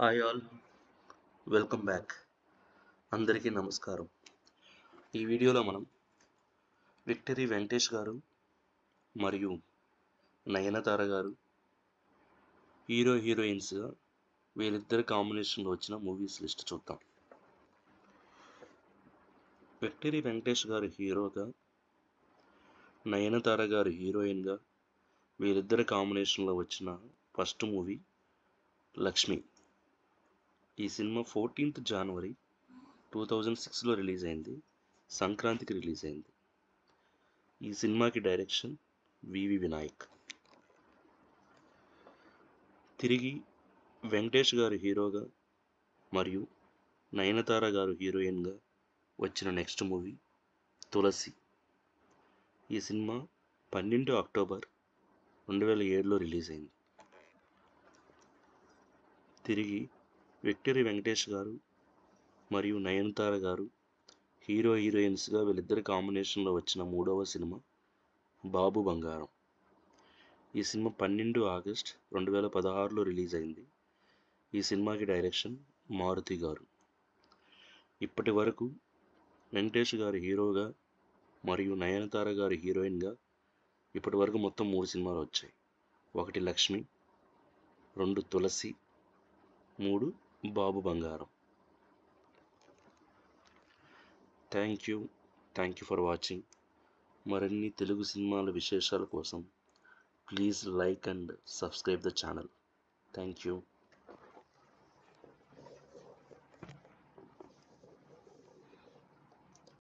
Hi all, welcome back. అందరికీ నమస్కారం. ఈ వీడియోలో మనం విక్టరీ వెంకటేష్ గారు మరియు నయనతార గారు హీరోయిన్స్గా వీరిద్దరి కాంబినేషన్లో వచ్చిన మూవీస్ లిస్ట్ చూద్దాం. విక్టరీ వెంకటేష్ గారు హీరోగా, నయనతార గారు హీరోయిన్గా వీరిద్దరి కాంబినేషన్లో వచ్చిన ఫస్ట్ మూవీ లక్ష్మి. ఈ సినిమా 14th జనవరి 2006లో రిలీజ్ అయింది. సంక్రాంతికి రిలీజ్ అయింది. ఈ సినిమాకి డైరెక్షన్ వివి వినాయక్. తిరిగి వెంకటేష్ గారు హీరోగా మరియు నయనతార గారు హీరోయిన్గా వచ్చిన నెక్స్ట్ మూవీ తులసి. ఈ సినిమా 12 అక్టోబర్ 2007లో రిలీజ్ అయింది. తిరిగి విక్టరీ వెంకటేష్ గారు మరియు నయనతార గారు హీరోయిన్స్గా వీళ్ళిద్దరి కాంబినేషన్లో వచ్చిన మూడవ సినిమా బాబు బంగారం. ఈ సినిమా 12 ఆగస్ట్ 2016లో రిలీజ్ అయింది. ఈ సినిమాకి డైరెక్షన్ మారుతి గారు. ఇప్పటి వరకు వెంకటేష్ గారు హీరోగా మరియు నయనతార గారు హీరోయిన్గా ఇప్పటి వరకు మొత్తం 3 సినిమాలు వచ్చాయి. 1 లక్ష్మి, 2 తులసి, 3 బాబు బంగారం. Thank you for watching. మరిన్ని తెలుగు సినిమాల విశేషాల కోసం please like and subscribe the channel. Thank you.